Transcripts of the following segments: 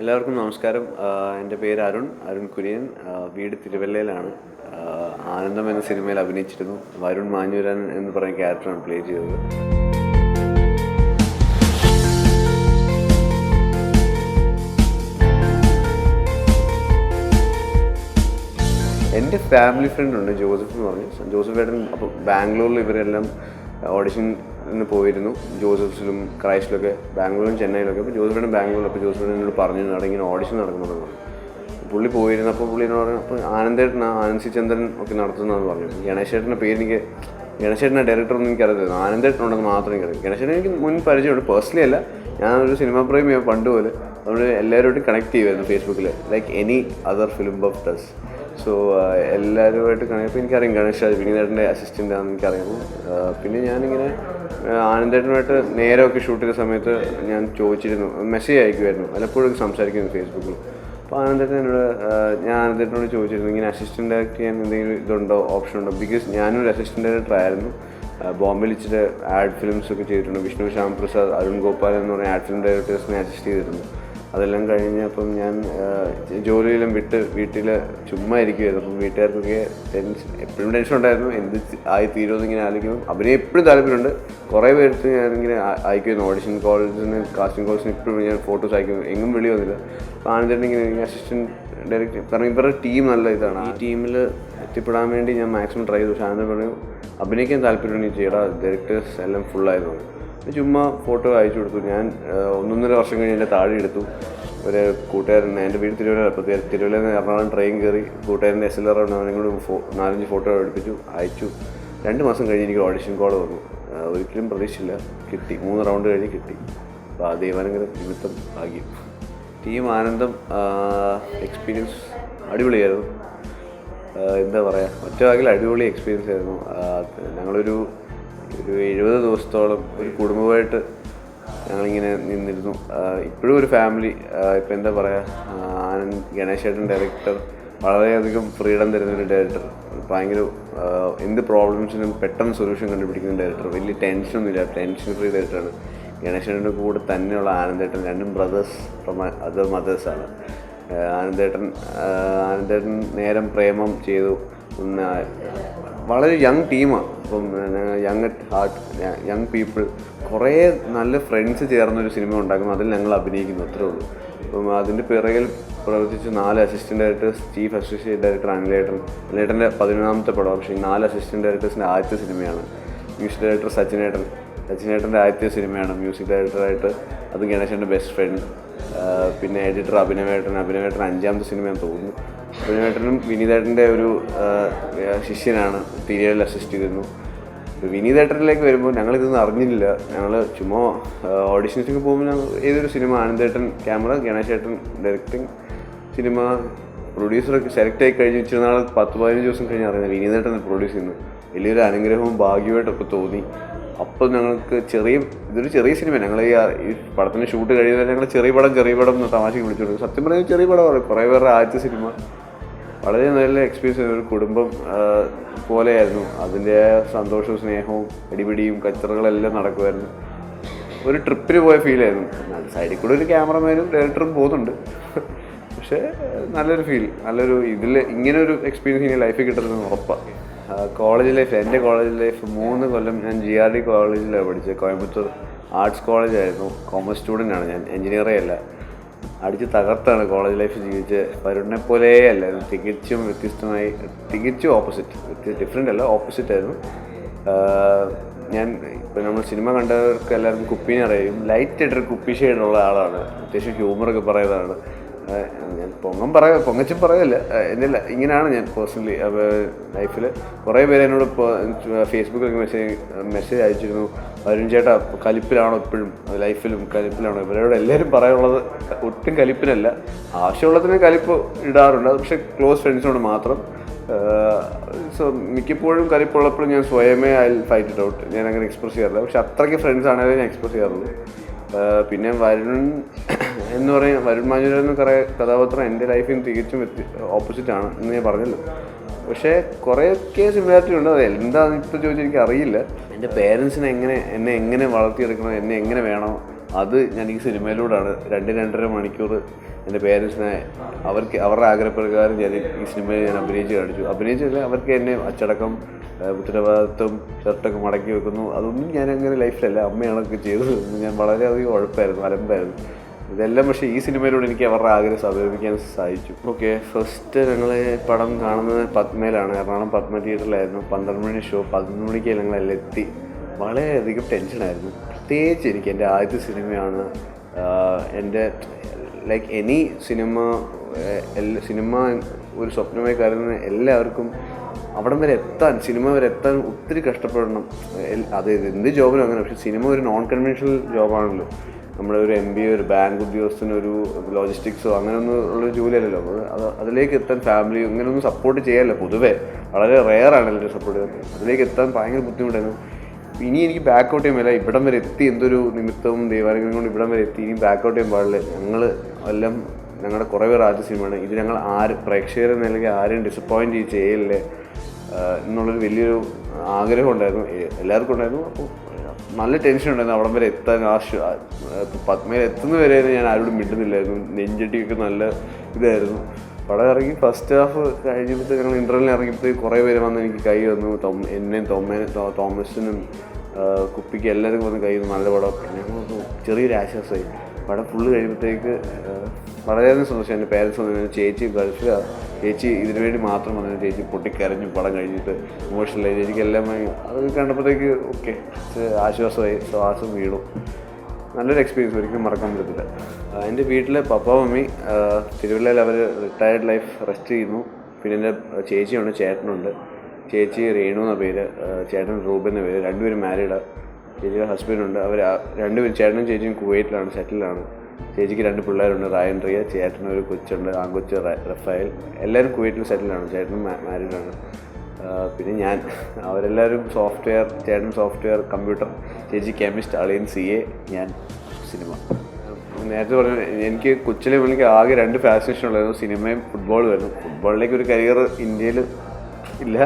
എല്ലാവർക്കും നമസ്കാരം. എൻ്റെ പേര് അരുൺ കുര്യൻ. വീട് തിരുവല്ലയിലാണ്. ആനന്ദം എന്ന സിനിമയിൽ അഭിനയിച്ചിരുന്നു. വരുൺ മാഞ്ഞൂരാൻ എന്ന് പറയുന്ന ക്യാരക്ടറാണ് പ്ലേ ചെയ്തത്. എൻ്റെ ഫാമിലി ഫ്രണ്ടുണ്ട്, ജോസഫ് എന്ന് പറഞ്ഞു. ജോസഫ് ഏട്ടൻ അപ്പോൾ ബാംഗ്ലൂരിൽ ഇവരെല്ലാം ഓഡിഷന് പോയിരുന്നു. ജോസഫ്സിലും ക്രൈസ്റ്റിലൊക്കെ, ബാംഗ്ലൂരും ചെന്നൈയിലൊക്കെ. അപ്പോൾ ജോസഫ് ഏട്ടൻ ബാംഗ്ലൂരിൽ, അപ്പോൾ ജോസഫ് ഏട്ടൻ എന്നോട് പറഞ്ഞു ഇങ്ങനെ ഓഡിഷൻ നടക്കുന്നുണ്ടെന്ന്. പുള്ളി പോയിരുന്നു. അപ്പോൾ പുള്ളി എന്നോട് പറഞ്ഞു, അപ്പോൾ ആനന്ദ് സി ചന്ദ്രൻ ഒക്കെ നടത്തുന്നതെന്ന് പറഞ്ഞു. ഗണേശേട്ടൻ്റെ പേര് എനിക്ക്, ഗണേശേട്ടൻ്റെ ഡയറക്ടറൊന്നും എനിക്കറിയത്തില്ല, ആനന്ദേട്ടനുണ്ടെന്ന് മാത്രം എനിക്കറിയാം. ഗണേശേട്ടൻ എനിക്ക് മുൻ പരിചയമുണ്ട്, പേഴ്സണലി അല്ല. ഞാനൊരു സിനിമാ പ്രേമിയാണ് പണ്ട് പോലെ. അതുകൊണ്ട് എല്ലാവരുമായിട്ടും കണക്ട് ചെയ്യുമായിരുന്നു ഫേസ്ബുക്കിൽ, like any other film buff does. So എല്ലാവരുമായിട്ട് അപ്പോൾ എനിക്കറിയാം ഗണേഷ് വിനീതേട്ടൻ്റെ അസിസ്റ്റൻ്റ് ആണെന്ന് എനിക്കറിയാം. പിന്നെ ഞാനിങ്ങനെ ആനന്ദേട്ടനുമായിട്ട് നേരമൊക്കെ ഷൂട്ട് ചെയ്ത സമയത്ത് ഞാൻ ചോദിച്ചിരുന്നു, മെസ്സേജ് അയക്കുമായിരുന്നു, പലപ്പോഴും സംസാരിക്കുന്നു ഫേസ്ബുക്കിൽ. അപ്പോൾ ഞാൻ ആനന്ദേട്ടനോട് ചോദിച്ചിരുന്നു, ഇങ്ങനെ അസിസ്റ്റൻ്റ് ഡയറക്റ്റ് ചെയ്യാൻ എന്തെങ്കിലും ഇതുണ്ടോ, ഓപ്ഷൻ ഉണ്ടോ? ബിക്കോസ് ഞാനൊരു അസിസ്റ്റൻ്റ് ഡയറക്ടർ ആയിരുന്നു. ബോംബെയിൽ ഇച്ചിരി ആഡ് ഫിലിംസ് ഒക്കെ ചെയ്തിട്ടുണ്ട്. വിഷ്ണു ശ്യാം പ്രസാദ്, അരുൺ ഗോപാൽ എന്ന് പറഞ്ഞ ആഡ് ഫിലിം ഡയറക്ടേഴ്സിനെ അസിസ്റ്റ് ചെയ്തിരുന്നു. അതെല്ലാം കഴിഞ്ഞപ്പം ഞാൻ ജോലിയെല്ലാം വിട്ട് വീട്ടിൽ ചുമ്മാ ഇരിക്കുമായിരുന്നു. അപ്പം വീട്ടുകാർക്കൊക്കെ എപ്പോഴും ടെൻഷൻ ഉണ്ടായിരുന്നു, എന്ത് ആയി തീരുമെന്ന് ഇങ്ങനെ ആലോചിക്കും. അഭിനയം എപ്പോഴും താല്പര്യമുണ്ട്. കുറേ പേർക്ക് ഞാനിങ്ങനെ അയക്കുമായിരുന്നു, ഓഡിഷൻ കോളേജിന്, കാസ്റ്റിംഗ് കോളേജിന് എപ്പോഴും ഞാൻ ഫോട്ടോസ് അയക്കും. എങ്ങും വിളി വന്നില്ല. അപ്പോൾ ആനന്ദേട്ടൻ ഇങ്ങനെ അസിസ്റ്റൻറ്റ് ഡയറക്ടർ, കാരണം ഇവരുടെ ടീം നല്ല ഇതാണ്. ഈ ടീമിൽ എത്തിപ്പെടാൻ വേണ്ടി ഞാൻ മാക്സിമം ട്രൈ ചെയ്തു. പക്ഷേ ആനന്ദൻ പറഞ്ഞു, അഭിനയിക്കാൻ താല്പര്യമുണ്ടെങ്കിൽ ചെയ്യടാ, ഡയറക്ടേഴ്സ് എല്ലാം ഫുള്ളായിരുന്നു. ചുമ്മാ ഫോട്ടോ അയച്ചു കൊടുത്തു. ഞാൻ 1.5 വർഷം കഴിഞ്ഞ് എൻ്റെ താഴെ എടുത്തു. ഒരു കൂട്ടുകാരൻ, എൻ്റെ വീട് തിരുവല്ല, അപ്പോൾ തിരുവല്ലയിൽ നിന്ന് എറണാകുളം ട്രെയിൻ കയറി കൂട്ടുകാരൻ്റെ SLR അവനെ കൂടി 4-5 ഫോട്ടോ എടുപ്പിച്ചു, അയച്ചു. 2 മാസം കഴിഞ്ഞ് എനിക്ക് ഓഡിഷൻ കോൾ വന്നു. ഒരിക്കലും പ്രതീക്ഷിച്ചില്ല, കിട്ടി. 3 റൗണ്ട് കഴിഞ്ഞ് കിട്ടി. അപ്പോൾ ആ ദൈവാനുഗ്രഹം നിമിത്തം ഭാഗ്യം. ടീം ആനന്ദം എക്സ്പീരിയൻസ് അടിപൊളിയായിരുന്നു. എന്താ പറയുക, ഒറ്റ വാക്കിൽ അടിപൊളി എക്സ്പീരിയൻസ് ആയിരുന്നു. ഞങ്ങളൊരു 70 ദിവസത്തോളം ഒരു കുടുംബമായിട്ട് ഞങ്ങളിങ്ങനെ നിന്നിരുന്നു. ഇപ്പോഴും ഒരു ഫാമിലി. ഇപ്പം എന്താ പറയുക, ഗണേശേട്ടൻ ഡയറക്ടർ വളരെയധികം ഫ്രീഡം തരുന്നൊരു ഡയറക്ടർ. ഭയങ്കര എന്ത് പ്രോബ്ലംസിനും പെട്ടെന്ന് സൊല്യൂഷൻ കണ്ടുപിടിക്കുന്ന ഡയറക്ടർ. വലിയ ടെൻഷനൊന്നുമില്ല, ടെൻഷൻ ഫ്രീ ഡയറക്ടറാണ്. ഗണേശേട്ടൻ്റെ കൂടെ തന്നെയുള്ള ആനന്ദേട്ടൻ, രണ്ടും ബ്രദേഴ്സ് ഫ്രം അതർ മദേഴ്സാണ്. ആനന്ദേട്ടൻ നേരം പ്രേമം ചെയ്തു. വളരെ യങ് ടീമാണ്. അപ്പം young at heart, young people, കുറേ നല്ല ഫ്രണ്ട്സ് ചേർന്നൊരു സിനിമ ഉണ്ടാക്കുന്നു. അതിൽ ഞങ്ങൾ അഭിനയിക്കുന്നു, അത്രേ ഉള്ളൂ. അപ്പം അതിൻ്റെ പിറകിൽ പ്രവർത്തിച്ച് 4 assistant directors, chief associate director അനിലേട്ടൻ്റെ 11ാമത്തെ പടം. പക്ഷേ ഈ 4 അസിസ്റ്റൻ്റ് ഡയറക്ടേഴ്സിൻ്റെ ആദ്യത്തെ സിനിമയാണ്. മ്യൂസിക് ഡയറക്ടർ സച്ചിനേട്ടൻ്റെ ആദ്യത്തെ സിനിമയാണ് മ്യൂസിക് ഡയറക്ടറായിട്ട്. അത് ഗണേശൻ്റെ ബെസ്റ്റ് ഫ്രണ്ട്. പിന്നെ എഡിറ്റർ അഭിനവേട്ടൻ 5ാമത്തെ സിനിമയാണെന്ന് തോന്നുന്നു. അഭിനവേട്ടനും വിനീതേട്ടൻ്റെ ഒരു ശിഷ്യനാണ്, സീരിയലിൽ അസിസ്റ്റ് ചെയ്തിരുന്നു. വിനീതേട്ടനിലേക്ക് വരുമ്പോൾ ഞങ്ങളിതൊന്നും അറിഞ്ഞില്ല. ഞങ്ങൾ ചുമ്മാ ഓഡിഷൻസിന് പോകുമ്പോൾ ഞങ്ങൾ ഏതൊരു സിനിമ ആനന്ദേട്ടൻ ക്യാമറ, ഗണേശേട്ടൻ ഡയറക്ടിങ്, സിനിമ പ്രൊഡ്യൂസറൊക്കെ സെലക്ട് ആയി കഴിഞ്ഞ് ഇച്ചിരി നാൾ 10-15 ദിവസം കഴിഞ്ഞ് അറിയുന്നത് വിനീതേട്ടൻ പ്രൊഡ്യൂസ് ചെയ്യുന്നു. വലിയൊരു അനുഗ്രഹവും ഭാഗ്യമായിട്ടൊക്കെ തോന്നി. അപ്പോൾ ഞങ്ങൾക്ക് ഇതൊരു ചെറിയ സിനിമ. ഞങ്ങൾ ഈ പടത്തിന് ഷൂട്ട് കഴിയുന്നത് ഞങ്ങൾ ചെറിയ പടം എന്ന് തമാശയ്ക്ക് വിളിച്ചുകൊടുക്കും. സത്യം പറഞ്ഞാൽ ചെറിയ പടമാണ്. കുറേ പേരുടെ ആദ്യത്തെ സിനിമ. വളരെ നല്ല എക്സ്പീരിയൻസ്. ഒരു കുടുംബം പോലെയായിരുന്നു. അതിൻ്റെ സന്തോഷവും സ്നേഹവും അടിപിടിയും കച്ചറകളെല്ലാം നടക്കുമായിരുന്നു. ഒരു ട്രിപ്പിന് പോയ ഫീലായിരുന്നു. സൈഡിൽ കൂടെ ഒരു ക്യാമറമാനും ഡയറക്ടറും പോകുന്നുണ്ട്. പക്ഷേ നല്ലൊരു ഫീൽ, ഇതിൽ ഇങ്ങനെ ഒരു എക്സ്പീരിയൻസ് ഇങ്ങനെ ലൈഫിൽ കിട്ടുന്നത് ഉറപ്പാണ്. കോളേജ് ലൈഫ്, എൻ്റെ കോളേജ് ലൈഫ് 3 കൊല്ലം ഞാൻ GRD കോളേജിലാണ് പഠിച്ചത്. കോയമ്പത്തൂർ ആർട്സ് കോളേജായിരുന്നു. കോമേഴ്സ് സ്റ്റുഡൻ്റാണ് ഞാൻ, എൻജിനീയറേ അല്ല. അടിച്ച് തകർത്താണ് കോളേജ് ലൈഫ് ജീവിച്ച്. വരുണിനെ പോലെ അല്ലായിരുന്നു, തികച്ചും വ്യത്യസ്തമായി, തികച്ചും ഡിഫറെൻ്റ് അല്ല, ഓപ്പോസിറ്റ് ആയിരുന്നു. ഞാൻ ഇപ്പോൾ നമ്മൾ സിനിമ കണ്ടവർക്ക് എല്ലാവർക്കും കുപ്പീനെ അറിയും. ലൈറ്റായിട്ടൊരു കുപ്പി ഷെയ്ഡുള്ള ആളാണ്. അത്യാവശ്യം ഹ്യൂമറൊക്കെ പറയുന്നതാണ്. ഞാൻ പൊങ്ങച്ചും പറയല്ല, എൻ്റെ ഇങ്ങനെയാണ് ഞാൻ പേഴ്സണലി ലൈഫിൽ. കുറേ പേര് എന്നോട് ഇപ്പോൾ ഫേസ്ബുക്കിലൊക്കെ മെസ്സേജ് അയച്ചിരുന്നു, വരുൺ ചേട്ടാ കലിപ്പിലാണോ ഇപ്പോഴും, ലൈഫിലും കലിപ്പിലാണോ? ഇവരോട് എല്ലാവരും പറയാനുള്ളത് ഒട്ടും കലിപ്പിനല്ല. ആവശ്യമുള്ളതിന് കലിപ്പ് ഇടാറുണ്ട്, അത് പക്ഷേ ക്ലോസ് ഫ്രണ്ട്സിനോട് മാത്രം. സോ മിക്കപ്പോഴും കലിപ്പുള്ളപ്പോഴും ഞാൻ സ്വയമേ ഫൈറ്റ് ഇറ്റ് ഔട്ട്. ഞാൻ അങ്ങനെ എക്സ്പ്രസ് ചെയ്യാറില്ല. പക്ഷെ അത്രയ്ക്ക് ഫ്രണ്ട്സ് ആണെങ്കിലും ഞാൻ എക്സ്പ്രസ് ചെയ്യാറുള്ളൂ. പിന്നെ വരുൺ മാഞ്ഞൂരാൻ എന്ന കഥാപാത്രം എൻ്റെ ലൈഫിൽ തികച്ചും ഓപ്പോസിറ്റാണ് എന്ന് ഞാൻ പറഞ്ഞല്ലോ. പക്ഷേ കുറേയൊക്കെ സിമിലാരിറ്റി ഉണ്ട്. അത് എന്താണെന്ന് ഇപ്പോൾ ചോദിച്ചാൽ എനിക്ക് അറിയില്ല. എൻ്റെ പേരൻസിനെ എന്നെ എങ്ങനെ വളർത്തിയെടുക്കണം, എന്നെ എങ്ങനെ വേണോ, അത് ഞാൻ ഈ സിനിമയിലൂടെയാണ് 2-2.5 മണിക്കൂർ എൻ്റെ പേരൻസിനെ അവരുടെ ആഗ്രഹപ്രകാരം ഞാൻ ഈ സിനിമയിൽ ഞാൻ അഭിനയിച്ചില്ല. അവർക്ക് എന്നെ അച്ചടക്കം, ഉത്തരവാദിത്വം, ഷർട്ടൊക്കെ മടക്കി വെക്കുന്നു, അതൊന്നും ഞാൻ അങ്ങനെ ലൈഫിലല്ല, അമ്മയാണൊക്കെ ചെയ്തത്. ഞാൻ വളരെയധികം ഉഴപ്പായിരുന്നു, അലമ്പായിരുന്നു ഇതെല്ലാം. പക്ഷേ ഈ സിനിമയിലൂടെ എനിക്ക് അവരുടെ ആഗ്രഹം സാധിക്കാൻ സാധിച്ചു. ഓക്കെ, ഫസ്റ്റ് ഞങ്ങൾ പടം കാണുന്നത് പത്മയിലാണ്, എറണാകുളം പത്മ തിയേറ്ററിലായിരുന്നു. 12 മണി ഷോ, 11 മണിക്ക് ഞങ്ങളെല്ലാം എത്തി. വളരെയധികം ടെൻഷനായിരുന്നു. പ്രത്യേകിച്ച് എനിക്ക് എൻ്റെ ആദ്യത്തെ സിനിമയാണ്. എൻ്റെ ലൈക്ക് എനി സിനിമ ഒരു സ്വപ്നമായി കരുതുന്ന എല്ലാവർക്കും അവിടം വരെ എത്താൻ, സിനിമ വരെ എത്താൻ ഒത്തിരി കഷ്ടപ്പെടണം. അത് എന്ത് ജോബിനും അങ്ങനെ. പക്ഷേ സിനിമ ഒരു നോൺ കൺവെൻഷണൽ ജോബാണല്ലോ. നമ്മുടെ ഒരു MBA, ഒരു ബാങ്ക് ഉദ്യോഗസ്ഥന്, ഒരു ലോജിസ്റ്റിക്സോ അങ്ങനെയൊന്നും ഉള്ളൊരു ജോലിയല്ലല്ലോ. അതിലേക്ക് എത്താൻ ഫാമിലി ഇങ്ങനെയൊന്നും സപ്പോർട്ട് ചെയ്യാമല്ലോ. പൊതുവേ വളരെ റെയറാണ് എല്ലാവരും സപ്പോർട്ട് ചെയ്യുന്നത്. അതിലേക്ക് എത്താൻ ഭയങ്കര ബുദ്ധിമുട്ടായിരുന്നു. ഇനി എനിക്ക് ബാക്കൗട്ട് ചെയ്യുമ്പോൾ ഇവിടം വരെ എത്തി, എന്തൊരു നിമിത്തവും ദൈവാനുഗ്രഹം കൊണ്ട് ഇവിടം വരെ എത്തി. ഇനി ബാക്കൗട്ട് ചെയ്യാൻ പാടില്ല. ഞങ്ങൾ എല്ലാം ഞങ്ങളുടെ കുറേ പേർ ആദ്യ സിനിമയാണ് ഇത്. ഞങ്ങൾ പ്രേക്ഷകരെ നിലയ്ക്ക് ആരെയും ഡിസപ്പോയിൻറ്റ് ചെയ്യില്ലേ എന്നുള്ളൊരു വലിയൊരു ആഗ്രഹം ഉണ്ടായിരുന്നു, എല്ലാവർക്കും ഉണ്ടായിരുന്നു. അപ്പോൾ നല്ല ടെൻഷൻ ഉണ്ടായിരുന്നു അവിടം വരെ എത്താൻ. പത്മയിൽ എത്തുന്നവരെ ഞാൻ ആരോടും മിണ്ടുന്നില്ലായിരുന്നു. നെഞ്ചടിയൊക്കെ നല്ല ഇതായിരുന്നു. പടം ഇറങ്ങി ഫസ്റ്റ് ഹാഫ് കഴിഞ്ഞപ്പോൾ ഞങ്ങൾ ഇൻ്റർവെല്ലിന് ഇറങ്ങിയപ്പോൾ കുറേ പേര് വന്ന് എനിക്ക് കൈ വന്നു. എന്നെയും തോമസിനും കുപ്പിക്ക് എല്ലാവർക്കും വന്ന് കൈ വന്നു. നല്ല പടം. ഞങ്ങൾ ചെറിയൊരു ആശ്വാസമായി. പടം ഫുള്ള് കഴിയുമ്പോഴത്തേക്ക് വളരെയധികം സന്തോഷം. എൻ്റെ പേരൻസ് വന്നു, ചേച്ചി ഗൾഫിലാണ്, ചേച്ചി ഇതിനു വേണ്ടി മാത്രം വന്നു. ചേച്ചി പൊട്ടിക്കരഞ്ഞു പടം കഴിഞ്ഞിട്ട്, ഇമോഷണലായി. ചേച്ചിക്കെല്ലാം അത് കണ്ടപ്പോഴത്തേക്ക് ഓക്കെ ആശ്വാസമായി, ശ്വാസം വീണു. നല്ലൊരു എക്സ്പീരിയൻസ്, ഒരിക്കലും മറക്കാൻ പറ്റത്തില്ല. എൻ്റെ വീട്ടിലെ പപ്പ മമ്മി തിരുവല്ലയിൽ അവർ റിട്ടയർഡ് ലൈഫ് റെസ്റ്റ് ചെയ്യുന്നു. പിന്നെ എൻ്റെ ചേച്ചിയുണ്ട്, ചേട്ടനുണ്ട്. ചേച്ചി രേണു എന്ന പേര്, ചേട്ടൻ റൂബൻ എന്ന പേര്. രണ്ടുപേരും മാരീഡാണ്. ചേച്ചിയുടെ ഹസ്ബൻഡുണ്ട്. അവർ രണ്ടുപേരും, ചേട്ടനും ചേച്ചിയും കുവൈറ്റിലാണ്, സെറ്റിലാണ്. ചേച്ചിക്ക് 2 പിള്ളേരുണ്ട്, റയൻ റിയ. ചേട്ടനൊരു കൊച്ചുണ്ട്, ആൺകൊച്ച് റഫായൽ. എല്ലാവരും കുവൈറ്റിൽ സെറ്റിലാണ്. ചേട്ടനും മാരീഡാണ്. പിന്നെ ഞാൻ. അവരെല്ലാവരും സോഫ്റ്റ്വെയർ. ചേട്ടൻ സോഫ്റ്റ്വെയർ, കമ്പ്യൂട്ടർ. ചേച്ചി കെമിസ്റ്റ്, അളിയൻ CA, ഞാൻ സിനിമ. നേരത്തെ പറഞ്ഞു, എനിക്ക് കൊച്ചിലെ എനിക്ക് ആകെ 2 ഫാസിനേഷൻ ഉള്ളായിരുന്നു, സിനിമയും ഫുട്ബോളുമായിരുന്നു. ഫുട്ബോളിലേക്ക് ഒരു കരിയർ ഇന്ത്യയിൽ ഇല്ല.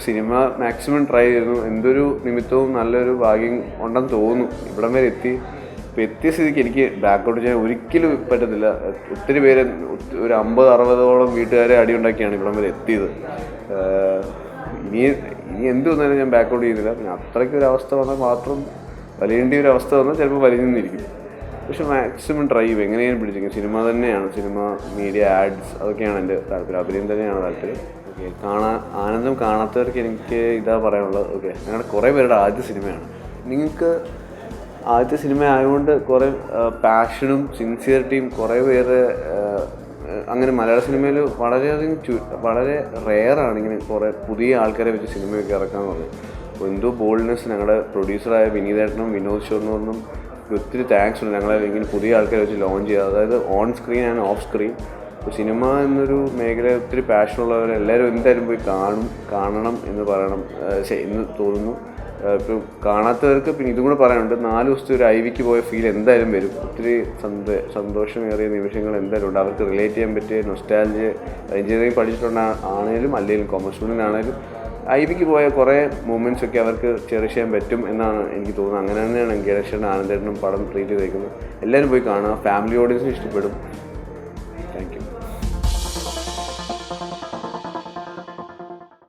സിനിമ മാക്സിമം ട്രൈ ചെയ്തിരുന്നു. എന്തൊരു നിമിത്തവും നല്ലൊരു ഭാഗ്യം ഉണ്ടെന്ന് തോന്നുന്നു ഇവിടം വരെ എത്തി. ഇപ്പോൾ എത്തിയ സ്ഥിതിക്ക് എനിക്ക് ബാക്കൗട്ട് ചെയ്യാൻ ഒരിക്കലും പറ്റത്തില്ല. ഒത്തിരി പേര്, ഒരു 50-60ഓളം വീട്ടുകാരെ അടിയുണ്ടാക്കിയാണ് ഇവിടം വരെ എത്തിയത്. ഇനി എന്ത് വന്നാലും ഞാൻ ബാക്കൗട്ട് ചെയ്യുന്നില്ല. പിന്നെ അത്രയ്ക്കൊരവസ്ഥ വന്നാൽ മാത്രം, വലിയേണ്ട ഒരു അവസ്ഥ വന്നാൽ ചിലപ്പോൾ വലിഞ്ഞിരിക്കും. പക്ഷെ മാക്സിമം ട്രൈ ചെയ്യും, എങ്ങനെയാണ് പിടിച്ചിരിക്കും. സിനിമ തന്നെയാണ്, സിനിമ, മീഡിയ, ആഡ്സ്, അതൊക്കെയാണ് എൻ്റെ താല്പര്യം. അഭിനയം തന്നെയാണ് താല്പര്യം. ഓക്കെ, ആനന്ദം കാണാത്തവർക്ക് എനിക്ക് ഇതാ പറയാനുള്ളത്. ഓക്കെ, ഞങ്ങളുടെ കുറേ പേരുടെ ആദ്യ സിനിമയാണ്. നിങ്ങൾക്ക് ആദ്യത്തെ സിനിമ ആയതുകൊണ്ട് കുറേ പാഷനും സിൻസിയറിറ്റിയും, കുറേ പേര് അങ്ങനെ മലയാള സിനിമയിൽ വളരെയധികം വളരെ റെയറാണ് ഇങ്ങനെ കുറേ പുതിയ ആൾക്കാരെ വെച്ച് സിനിമയൊക്കെ ഇറക്കാമെന്ന് പറഞ്ഞത്. അപ്പോൾ എന്തോ ബോൾഡ്നെസ് ഞങ്ങളുടെ പ്രൊഡ്യൂസറായ വിനീതേട്ടനും വിനോദ് ഷോറിനും ഒത്തിരി താങ്ക്സ് ഉണ്ട്. ഞങ്ങളെ ഇങ്ങനെ പുതിയ ആൾക്കാരെ വെച്ച് ലോഞ്ച് ചെയ്യുക, അതായത് on screen and of screen. അപ്പോൾ സിനിമ എന്നൊരു മേഖല ഒത്തിരി പാഷനുള്ളവരെല്ലാവരും എന്തായാലും പോയി കാണണം എന്ന് പറയണം എന്ന് തോന്നുന്നു. ഇപ്പോൾ കാണാത്തവർക്ക് പിന്നെ ഇതും കൂടെ പറയാനുണ്ട്, 4 ദിവസത്തെ ഒരു IVക്ക് പോയ ഫീൽ എന്തായാലും വരും. ഒത്തിരി സന്തോഷമേറിയ നിമിഷങ്ങൾ എന്തായാലും ഉണ്ട്. അവർക്ക് റിലേറ്റ് ചെയ്യാൻ പറ്റിയ നൊസ്റ്റാൾജിയ, എഞ്ചിനീയറിംഗ് പഠിച്ചിട്ടുണ്ടാണേലും അല്ലെങ്കിലും കോമേഴ്സ് സ്റ്റുഡൻ്റ് ആണെങ്കിലും IVക്ക് പോയ കുറേ മൂമെൻറ്റ്സൊക്കെ അവർക്ക് ചെറിഷ് ചെയ്യാൻ പറ്റും എന്നാണ് എനിക്ക് തോന്നുന്നത്. അങ്ങനെ തന്നെയാണ് ഗണേശനും ആനന്ദേട്ടനും പടം ട്രീറ്റ് ചെയ്തേക്കുന്നത്. എല്ലാവരും പോയി കാണുക, ഫാമിലി ഓഡിയൻസിന് ഇഷ്ടപ്പെടും.